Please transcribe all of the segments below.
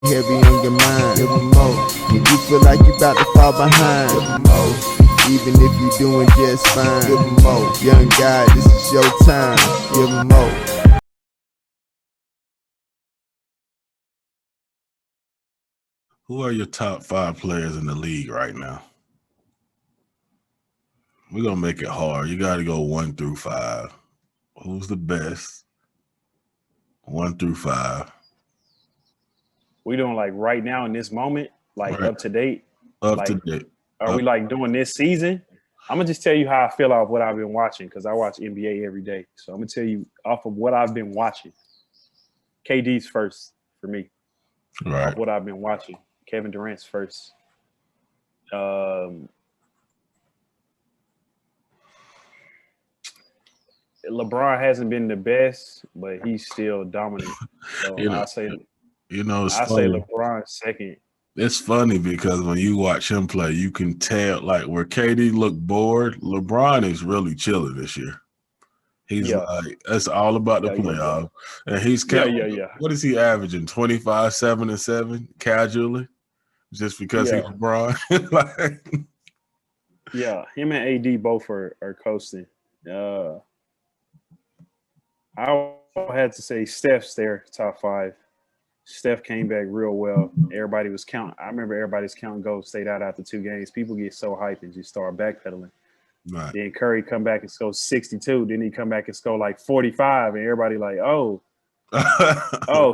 heavy on your mind. Give 'em more. When you feel like you about to fall behind. Give 'em more. Even if you doing just fine. Give 'em more. Young guy, this is your time. Give 'em more. Who are your top 5 players in the league right now? We're going to make it hard. You got to go 1 through 5. Who's the best? 1 through 5. We doing like right now in this moment, like Right. up to date? Up like, to date. Are we like doing this season? I'm going to just tell you how I feel off what I've been watching because I watch NBA every day. So I'm going to tell you off of what I've been watching. KD's first for me. Right. Off what I've been watching. Kevin Durant's first. LeBron hasn't been the best, but he's still dominant. So I say LeBron second. It's funny because when you watch him play, you can tell like where KD looked bored, LeBron is really chilling this year. He's like, it's all about the playoff. And he's kept, what is he averaging? 25, 7 and 7 casually? Just because he's LeBron? Him and AD both are coasting. I had to say Steph's there, top 5. Steph came back real well. Everybody was counting. I remember everybody's counting Golden State out after 2 games. People get so hyped and just start backpedaling. Right. Then Curry come back and score 62. Then he come back and score like 45. And everybody like, oh,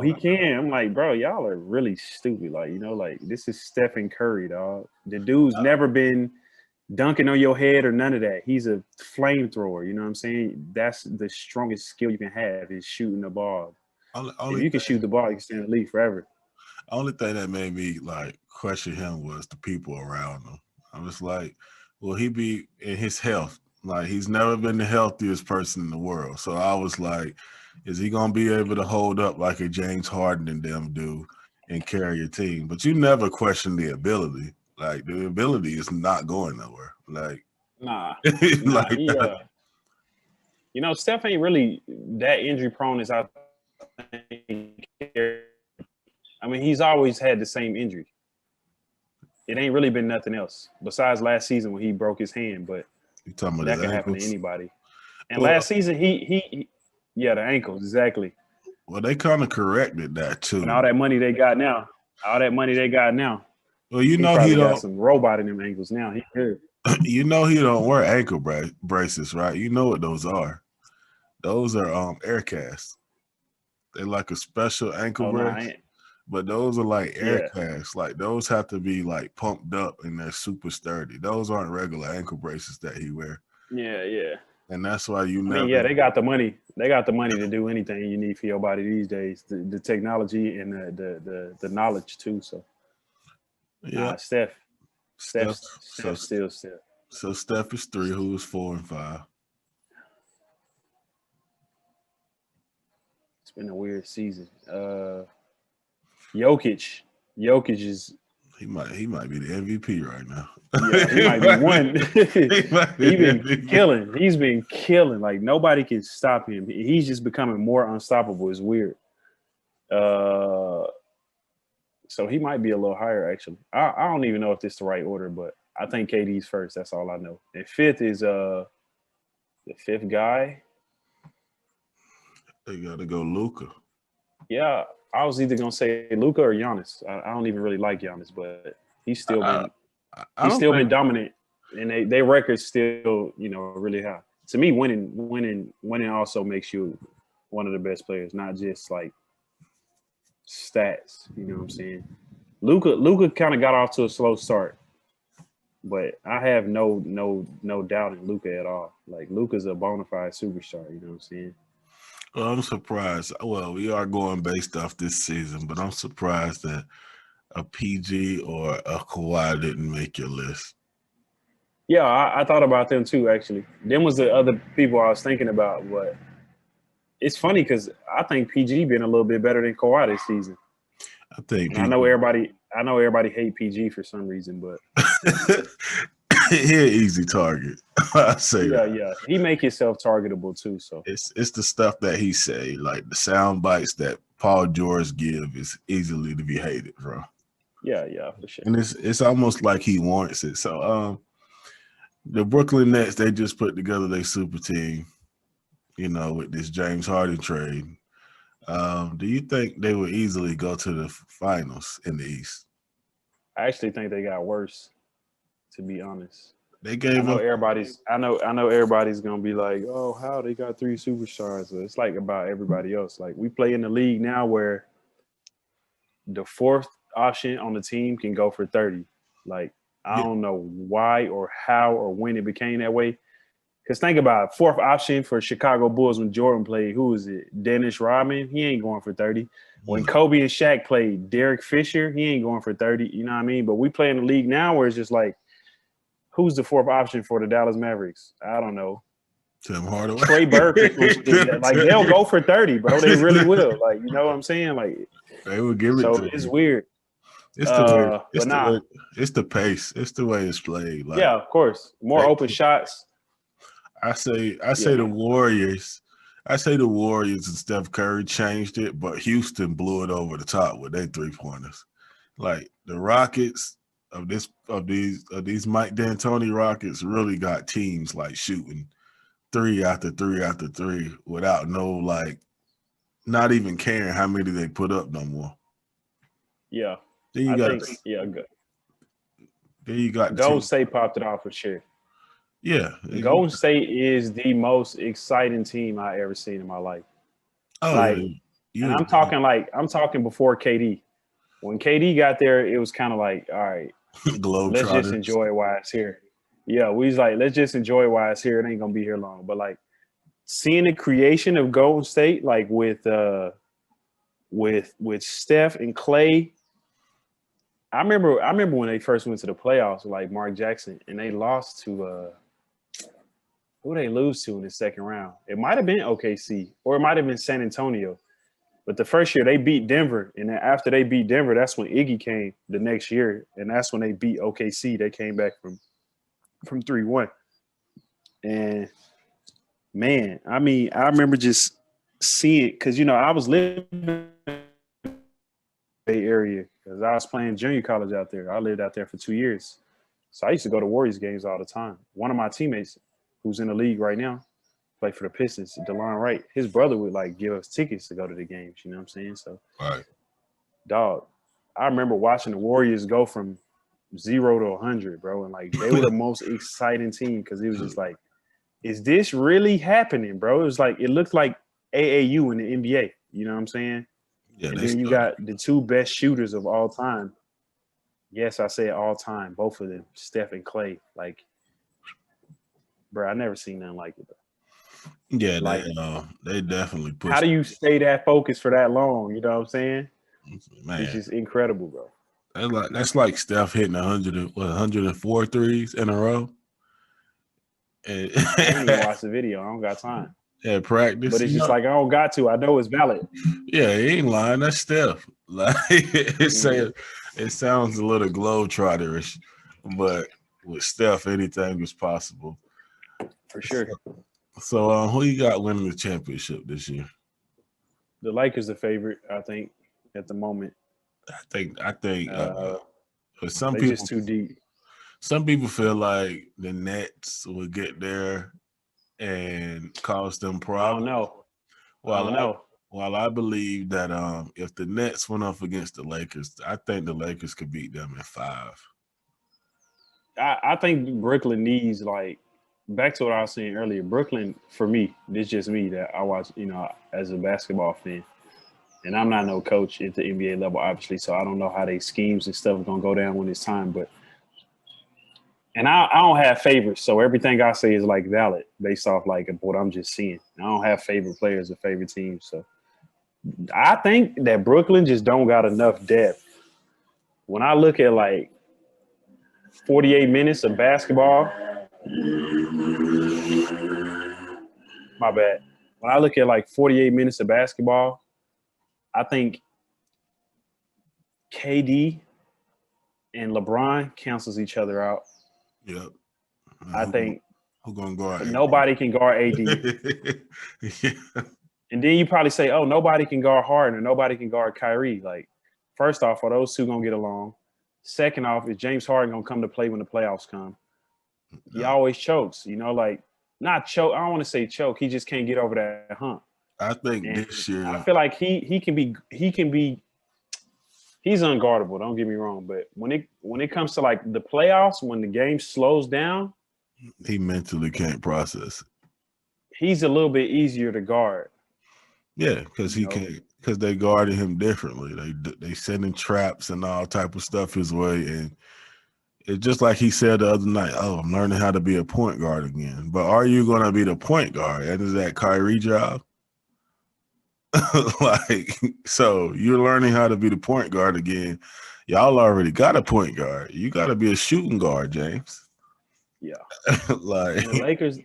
he can. I'm like, bro, y'all are really stupid. Like, like this is Stephen Curry, dog. The dude's never been dunking on your head or none of that. He's a flamethrower. You know what I'm saying? That's the strongest skill you can have is shooting the ball. If you can shoot the ball, you can stay in the league forever. Only thing that made me like question him was the people around him. I was like, will he be in his health? Like he's never been the healthiest person in the world. So I was like, is he gonna be able to hold up like a James Harden and them do and carry a team? But you never question the ability. Like the ability is not going nowhere. Like Steph ain't really that injury prone as I think. I mean, he's always had the same injury. It ain't really been nothing else besides last season when he broke his hand, but you talking about that can happen to anybody. And last season, the ankles, exactly. Well, they kind of corrected that too. And all that money they got now. Well, he don't got some robot in them ankles now. He good. He don't wear ankle braces, right? You know what those are? Those are air casts. They're like a special ankle brace. But those are like air casts. Like those have to be like pumped up and they're super sturdy. Those aren't regular ankle braces that he wear. Yeah. And that's why they got the money. They got the money to do anything you need for your body these days. The technology and the knowledge too. So Steph still Steph. So Steph is 3. Who is 4 and 5? It's been a weird season. Jokic is he might be the MVP right now. Yeah, he might be one. He's been killing. Like nobody can stop him. He's just becoming more unstoppable. It's weird. So he might be a little higher actually. I don't even know if this is the right order, but I think KD's first. That's all I know. And 5th is the 5th guy. They got to go Luka. Yeah, I was either gonna say Luka or Giannis. I don't even really like Giannis, but he's still been dominant, and their record's still really high. To me, winning also makes you one of the best players, not just like stats. You know what I'm saying? Luka kind of got off to a slow start, but I have no doubt in Luka at all. Like Luka's a bona fide superstar. You know what I'm saying? Well, I'm surprised. Well, we are going based off this season, but I'm surprised that a PG or a Kawhi didn't make your list. Yeah, I thought about them too, actually. Them was the other people I was thinking about, but it's funny because I think PG been a little bit better than Kawhi this season. I know everybody hate PG for some reason, but he an easy target. I say that. Yeah. He make himself targetable too. So it's the stuff that he say, like the sound bites that Paul George give is easily to be hated, bro. Yeah, for sure. And it's almost like he wants it. So the Brooklyn Nets, they just put together their super team, with this James Harden trade. Do you think they would easily go to the finals in the East? I actually think they got worse, to be honest. They gave I know up. everybody's gonna be like, oh, how they got 3 superstars. But it's like about everybody else. Like we play in the league now where the fourth option on the team can go for 30. Like I don't know why or how or when it became that way. Because think about it, fourth option for Chicago Bulls when Jordan played, who is it? Dennis Rodman? He ain't going for 30. When Kobe and Shaq played, Derek Fisher, he ain't going for 30. You know what I mean? But we play in the league now where it's just like, who's the fourth option for the Dallas Mavericks? I don't know. Tim Hardaway. Trey Burke. Like, they'll go for 30, bro. They really will. Like, you know what I'm saying? Like, they will give it to so it's weird. It's the way. It's the pace. It's the way it's played. Like, yeah, of course. More open shots. I say the Warriors. I say the Warriors and Steph Curry changed it, but Houston blew it over the top with their 3-pointers. Like the Rockets of these Mike D'Antoni Rockets really got teams like shooting 3 after 3 after 3 without not even caring how many they put up no more. Yeah. Then good. Then you got Golden State popped it off for sure. Yeah. Golden State is the most exciting team I ever seen in my life. Oh, and I'm talking before KD. When KD got there, it was kind of like, all right, let's just enjoy why it's here. Yeah, we was like, let's just enjoy why it's here. It ain't gonna be here long. But like seeing the creation of Golden State, like with Steph and Clay. I remember when they first went to the playoffs with like Mark Jackson, and they lost to who they lose to in the second round. It might have been OKC or it might have been San Antonio. But the first year they beat Denver, and then after they beat Denver, that's when Iggy came the next year, and that's when they beat OKC. They came back from 3-1. And man, I mean, I remember just seeing, because I was living in the Bay Area because I was playing junior college out there. I lived out there for 2 years, so I used to go to Warriors games all the time. One of my teammates, who's in the league right now, played for the Pistons, DeLon Wright. His brother would like give us tickets to go to the games. You know what I'm saying? So, right. Dog, I remember watching the Warriors go from 0 to 100, bro, and like they were the most exciting team because it was just like, is this really happening, bro? It was like it looked like AAU in the NBA. You know what I'm saying? Yeah, and then you got the 2 best shooters of all time. Yes, I say all time, both of them, Steph and Clay. Like, bro, I never seen nothing like it, bro. Yeah, like, they definitely push. How do you stay that focused for that long? You know what I'm saying? Man, it's just incredible, bro. That's like Steph hitting 104 threes in a row. I didn't even watch the video. I don't got time. Yeah, practice. But it's just like I don't got to. I know it's valid. Yeah, he ain't lying. That's Steph. Like it sounds a little globetrotterish, but with Steph, anything is possible. For sure. So who you got winning the championship this year? The Lakers the favorite, I think, at the moment. I think some they're people just too deep. Some people feel like the Nets will get there and cause them problems. I don't know. While I believe that if the Nets went up against the Lakers, I think the Lakers could beat them in 5. I think Brooklyn needs, like, back to what I was saying earlier, Brooklyn, for me, this is just me that I watch, as a basketball fan. And I'm not no coach at the NBA level, obviously, so I don't know how they schemes and stuff are going to go down when it's time. And I don't have favorites, so everything I say is, like, valid based off, like, what I'm just seeing. I don't have favorite players or favorite teams. So I think that Brooklyn just don't got enough depth. When I look at, like, 48 minutes of basketball – my bad. When I look at, like, 48 minutes of basketball, I think KD and LeBron cancels each other out. Yep. I think who gonna guard? nobody can guard AD. Yeah. And then you probably say, oh, nobody can guard Harden or nobody can guard Kyrie. Like, first off, are those two gonna get along? Second off, is James Harden gonna come to play when the playoffs come? He always chokes, like not choke. I don't want to say choke. He just can't get over that hump. I think And this year, I feel like he can be he's unguardable. Don't get me wrong, but when it comes to like the playoffs, when the game slows down, he mentally can't process it. He's a little bit easier to guard. Yeah, because he can't, because they guarded him differently. They sending traps and all type of stuff his way, and it's just like he said the other night. Oh, I'm learning how to be a point guard again. But are you going to be the point guard? And is that Kyrie job? Like, so you're learning how to be the point guard again. Y'all already got a point guard. You got to be a shooting guard, James. Yeah, like and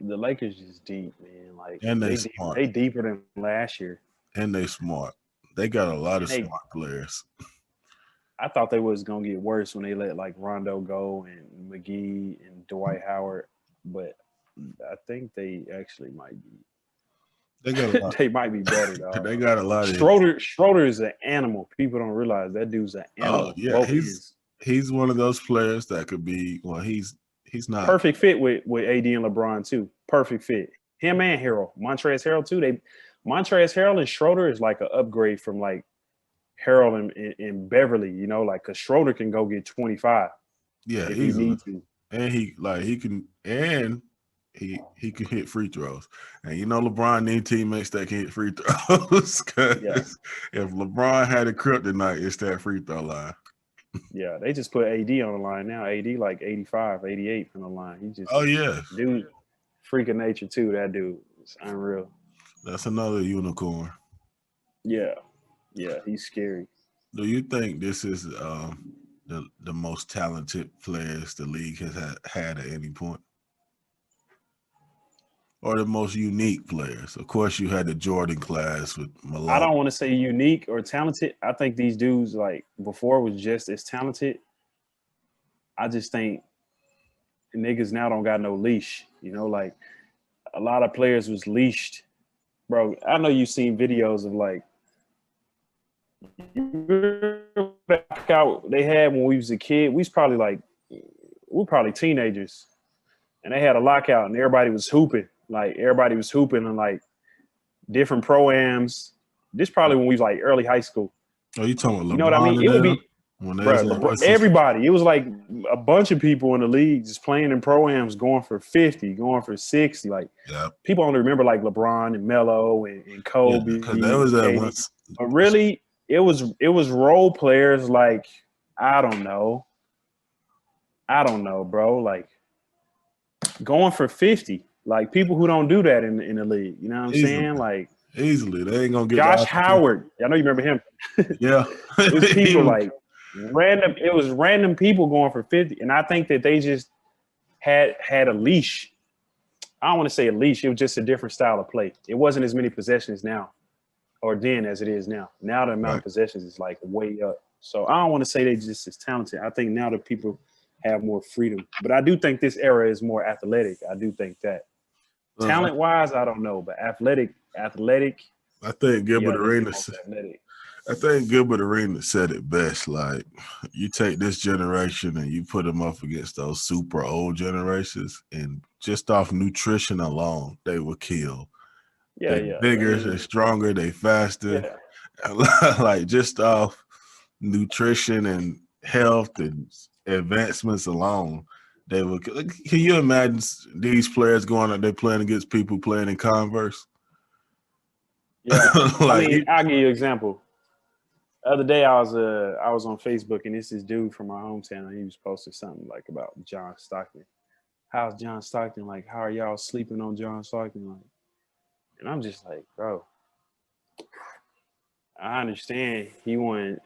the Lakers is deep, man. Like, and they smart. They deeper than last year. And they smart. They got a lot of smart players. I thought they was gonna get worse when they let like Rondo go and McGee and Dwight Howard, but I think they actually might be. They got a lot. They might be better, dog. They got a lot of Schroeder is an animal. People don't realize that dude's an animal. Oh yeah, he's one of those players that could be. Well, he's not perfect fit with AD and LeBron too. Perfect fit. Him and Harrell, Montrezl Harrell too. Montrezl Harrell and Schroeder is like an upgrade from like Harrell and Beverly. Like because Schroeder can go get 25. Yeah, if he needs to. And he can hit free throws. And LeBron needs teammates that can hit free throws. If LeBron had a kryptonite, it's that free throw line. Yeah, they just put AD on the line now. AD like 85, 88 on the line. He just dude, freak of nature too. That dude is unreal. That's another unicorn. Yeah, he's scary. Do you think this is the most talented players the league has had at any point? Or the most unique players? Of course, you had the Jordan class with Malone. I don't want to say unique or talented. I think these dudes, like, before was just as talented. I just think niggas now don't got no leash. Like, a lot of players was leashed. Bro, I know you've seen videos of, like, they had when we was a kid. We were probably teenagers. And they had a lockout and everybody was hooping. Like, everybody was hooping in, like, different pro-ams. This probably when we was, like, early high school. Oh, you talking about LeBron? You know what I mean? It would be everybody. It was like a bunch of people in the league just playing in pro-ams, going for 50, going for 60. Like, people only remember, like, LeBron and Melo and Kobe. Yeah, because there was that once. But really, it was role players like, I don't know, bro. Like, going for 50. Like, people who don't do that in the league. You know what I'm saying? Like, easily. They ain't going to get Josh Howard. I know you remember him. Yeah. It was people like random. It was random people going for 50. And I think that they just had a leash. I don't want to say a leash. It was just a different style of play. It wasn't as many possessions now or then as it is now. Now the amount of possessions is like way up. So I don't want to say they just as talented. I think now that people have more freedom. But I do think this era is more athletic. I do think that. Talent-wise, I don't know. But athletic. I think Gilbert Arenas. I think Gilbert Arenas said it best. Like, you take this generation and you put them up against those super old generations, and just off nutrition alone, they will kill. They're bigger, they're stronger, they faster. Yeah. Like, just off nutrition and health and advancements alone, they will. Can you imagine these players going out there playing against people playing in Converse? Yeah, like, I'll give you an example. The other day I was on Facebook, and this dude from my hometown. He was posting something like about John Stockton. How's John Stockton? Like, how are y'all sleeping on John Stockton? Like, and I'm just like, bro, I understand he won,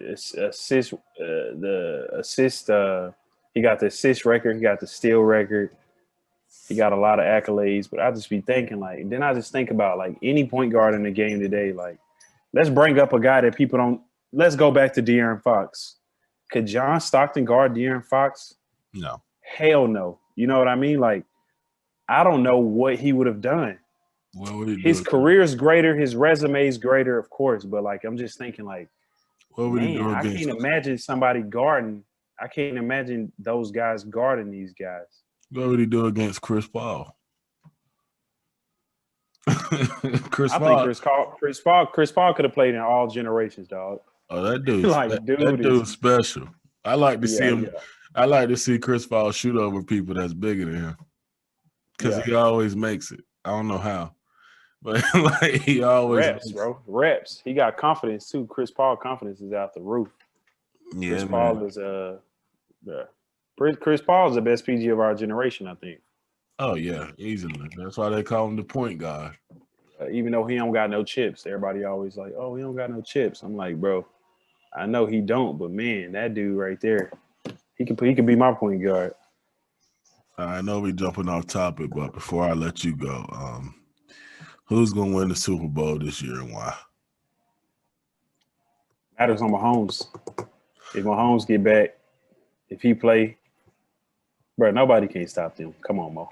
assist, the assist. He got the assist record. He got the steal record. He got a lot of accolades. But I just be thinking, like, then I just think about, like, any point guard in the game today. Like, let's bring up a guy that people don't. Let's go back to De'Aaron Fox. Could John Stockton guard De'Aaron Fox? No. Hell no. You know what I mean? Like, I don't know what he would have done. What would he His do? career's greater, his resume's greater, of course. But like, I'm just thinking, like, What would he man, do I against? can't imagine somebody guarding. I can't imagine those guys guarding these guys. What would he do against Chris Paul? Chris I think Paul. Chris Paul could have played in all generations, dog. Oh, that dude. Like, that dude dude's is special. I like to see yeah, him. I like to see Chris Paul shoot over people that's bigger than him because yeah. he always makes it. I don't know how, but like he always Reps, makes bro. Reps. He got confidence too. Chris Paul confidence is out the roof. it. Yeah, Chris man. Paul is yeah. Chris Paul is the best PG of our generation, I think. Oh yeah, easily. That's why they call him the point guard. Even though he don't got no chips, everybody always like, oh, he don't got no chips. I'm like, bro, I know he don't, but man, that dude right there, he could be my point guard. I know we jumping off topic, but before I let you go, who's gonna win the Super Bowl this year and why? Matters on Mahomes. If Mahomes get back, if he play, bro, nobody can stop them. Come on, Mo.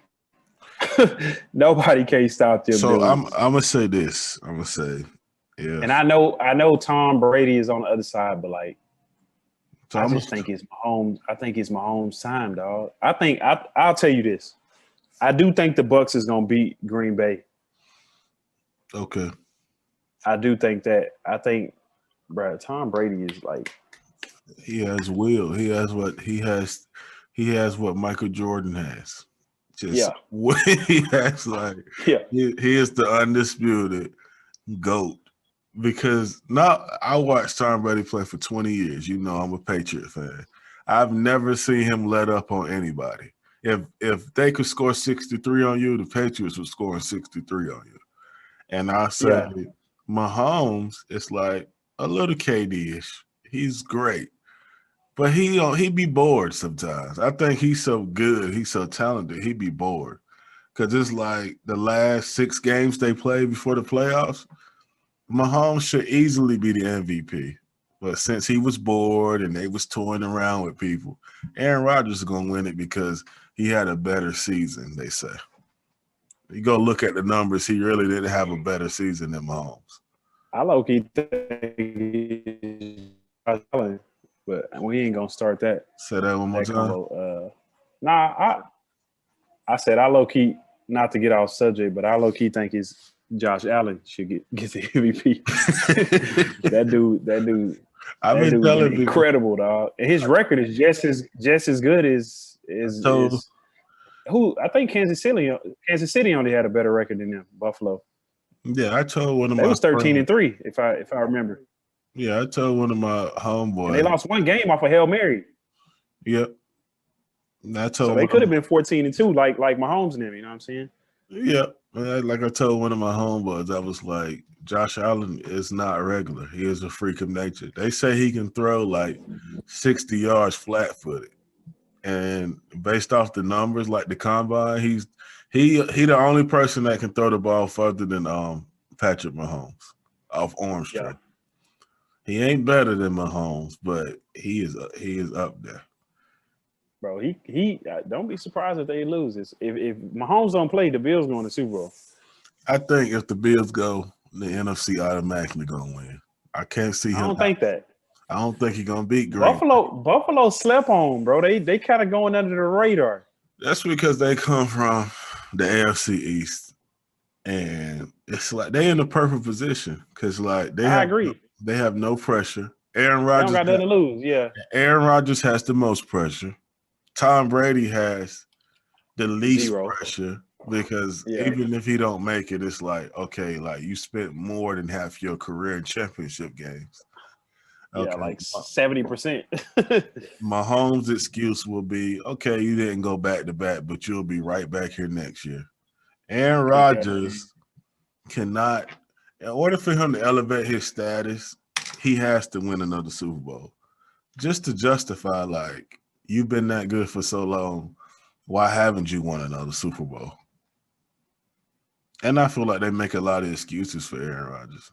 Nobody can stop them. So I'm dudes. gonna say this. I'm gonna say, yeah. And I know Tom Brady is on the other side, but like, So I just think it's Mahomes. I think it's Mahomes' time, dog. I'll tell you this. I do think the Bucks is gonna beat Green Bay. okay. I do think that. I think, bro, Tom Brady is like, He has will. He has what he has. He has what Michael Jordan has. Just yeah, he has like yeah, he is the undisputed GOAT. Because now I watched Tom Brady play for 20 years. You know I'm a Patriot fan. I've never seen him let up on anybody. If they could score 63 on you, the Patriots would score 63 on you. And I say yeah. Mahomes is like a little KD-ish. He's great. But he be bored sometimes. I think he's so good, he's so talented, he be bored. Cause it's like the last 6 games they played before the playoffs, Mahomes should easily be the MVP. But since he was bored and they was toying around with people, Aaron Rodgers is gonna win it because he had a better season, they say. You go look at the numbers, he really didn't have a better season than Mahomes. I low key think he's Josh Allen, but we ain't gonna start that. Say that one more That time. combo. I said I low key, not to get off subject, but I low key think it's Josh Allen should get the MVP. that dude. I've That been dude telling been people. incredible, dog. And his record is just as good as who I think Kansas City only had a better record than them. Buffalo. Yeah, I told one of They my was 13-3, friends, if I remember. yeah, I told one of my And they homeboys. lost one game off a Hail Mary. Yep. And I So told they one could of have been 14-2, like Mahomes and them, you know what I'm saying? Yep. Like I told one of my homeboys, I was like, Josh Allen is not regular. He is a freak of nature. They say he can throw like 60 yards flat footed. And based off the numbers, like the combine, he the only person that can throw the ball further than Patrick Mahomes off arm Yeah. strength. He ain't better than Mahomes, but he is up there. Bro, he don't be surprised if they lose this. If Mahomes don't play, the Bills going to Super Bowl. I think if the Bills go, the NFC automatically gonna win. I can't see him. I don't think that. I don't think he's gonna beat Green. Buffalo slept on, bro. They kind of going under the radar. That's because they come from the AFC East, and it's like they in the perfect position because like I agree. They have no pressure. Aaron They don't Rodgers got nothing to lose. Yeah. Aaron Rodgers has the most pressure. Tom Brady has the least Zero. pressure because even if he don't make it, it's like, okay, like you spent more than half your career in championship games. Okay. Yeah, like 70%. Mahomes' excuse will be, okay, you didn't go back to back, but you'll be right back here next year. Aaron Rodgers cannot, in order for him to elevate his status, he has to win another Super Bowl. Just to justify, like, you've been that good for so long, why haven't you won another Super Bowl? And I feel like they make a lot of excuses for Aaron Rodgers.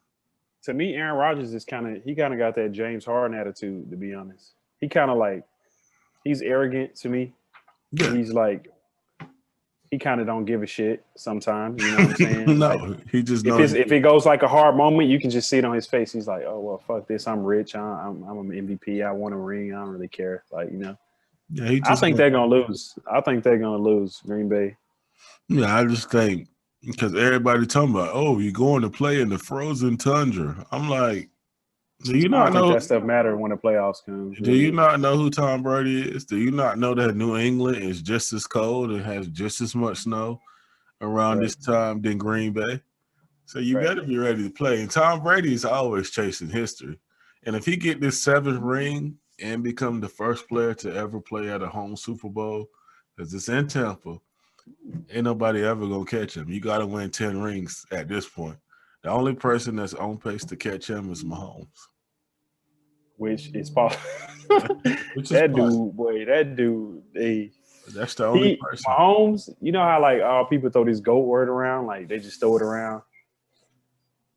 To me, Aaron Rodgers is kind of got that James Harden attitude, to be honest. He kind of like, he's arrogant to me. Yeah. He's like, he kind of don't give a shit sometimes. You know what I'm saying? No, Like, he just knows. if it goes like a hard moment, you can just see it on his face. He's like, "Oh well, fuck this. I'm rich. I'm an MVP. I want a ring. I don't really care." Like, you know, Yeah, he I just. think they're gonna lose. I think they're gonna lose Green Bay. Yeah, I just think because everybody talking about, oh, you're going to play in the frozen tundra. I'm like, do you I don't not think know? that stuff matters when the playoffs come. Do you Really. not know who Tom Brady is? Do you not know that New England is just as cold and has just as much snow around Right. this time than Green Bay? So you Right. better be ready to play. And Tom Brady is always chasing history. And if he get this 7th ring and become the first player to ever play at a home Super Bowl, because it's in Tampa, ain't nobody ever gonna catch him. You got to win 10 rings at this point. The only person that's on pace to catch him is Mahomes. Which is possible. Which is That possible. dude, boy, that dude, That's the only he person. Mahomes. You know how like all people throw this GOAT word around, like they just throw it around.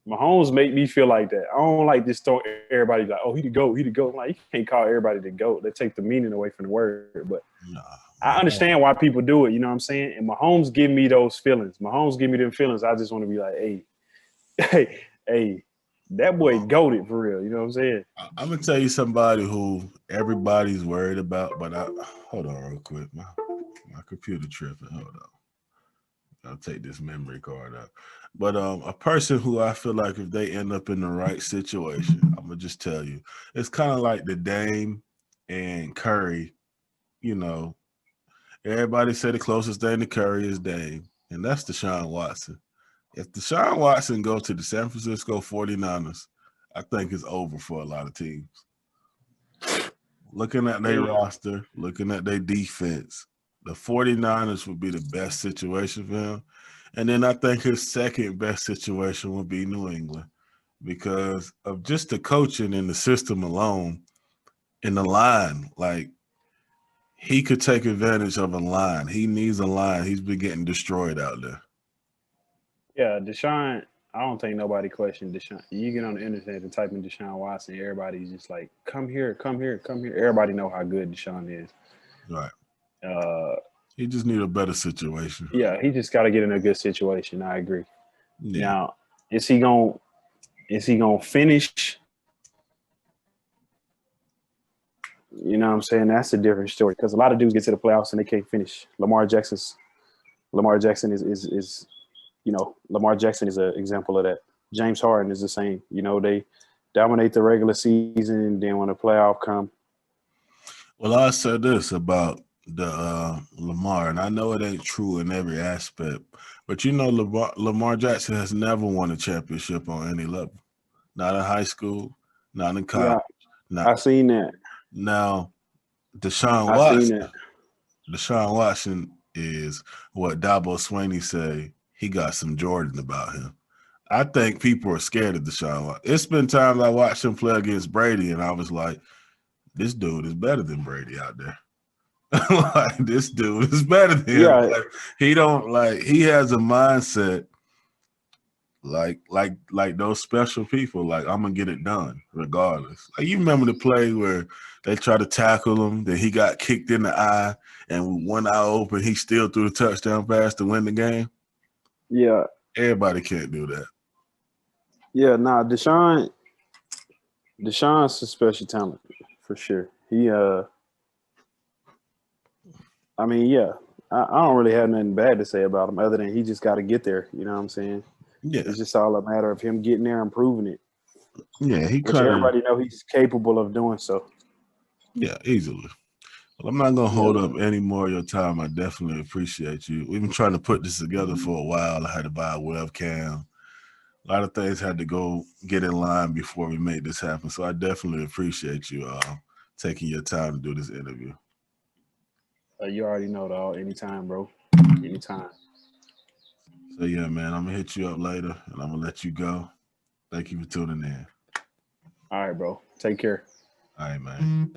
Mahomes make me feel like that. I don't like just throw everybody like, oh, he the GOAT, he the GOAT. I'm like, you can't call everybody the GOAT. They take the meaning away from the word. But Nah, I understand why people do it. You know what I'm saying? And Mahomes give me those feelings. Mahomes give me them feelings. I just want to be like, hey, that boy goated for real. You know what I'm saying? I'm gonna tell you somebody who everybody's worried about, but hold on real quick. My computer tripping. Hold on. I'll take this memory card out. But a person who I feel like if they end up in the right situation, I'm gonna just tell you, it's kind of like the Dame and Curry. You know, everybody say the closest thing to Curry is Dame, and that's Deshaun Watson. If Deshaun Watson go to the San Francisco 49ers, I think it's over for a lot of teams. Looking at their roster, looking at their defense, the 49ers would be the best situation for him. And then I think his second best situation would be New England because of just the coaching and the system alone in the line. Like, he could take advantage of a line. He needs a line. He's been getting destroyed out there. Yeah, Deshaun. I don't think nobody questioned Deshaun. You get on the internet and type in Deshaun Watson, everybody's just like, come here, come here, come here. Everybody know how good Deshaun is. Right. Uh, He just need a better situation. yeah, he just got to get in a good situation. I agree. Yeah. Now, is he gonna finish? You know what I'm saying? That's a different story because a lot of dudes get to the playoffs and they can't finish. Lamar Jackson is Lamar Jackson is an example of that. James Harden is the same. You know, they dominate the regular season and then when the playoff come. Well, I said this about the Lamar, and I know it ain't true in every aspect, but you know, Lamar Jackson has never won a championship on any level. Not in high school, not in college. I seen that. Now, Deshaun I seen that. Watson is what Dabo Swinney say. He got some Jordan about him. I think people are scared of Deshaun Watson. It's been times I watched him play against Brady, and I was like, this dude is better than Brady out there. Like, this dude is better than him. Yeah. Like, he has a mindset like those special people. Like, I'm gonna get it done regardless. Like, you remember the play where they tried to tackle him, then he got kicked in the eye, and with one eye open, he still threw the touchdown pass to win the game. Yeah. Everybody can't do that. Yeah, nah, Deshaun's a special talent for sure. I mean, yeah, I don't really have nothing bad to say about him other than he just got to get there. You know what I'm saying? Yeah, It's just all a matter of him getting there and proving it. yeah, Which everybody know he's capable of doing so. Yeah, easily. Well, I'm not gonna hold up any more of your time. I definitely appreciate you. We've been trying to put this together for a while. I had to buy a webcam. A lot of things had to go get in line before we made this happen. So I definitely appreciate you taking your time to do this interview. You already know, dog. Anytime, bro. Anytime. So yeah, man, I'm gonna hit you up later and I'm gonna let you go. Thank you for tuning in. All right, bro. Take care. All right, man.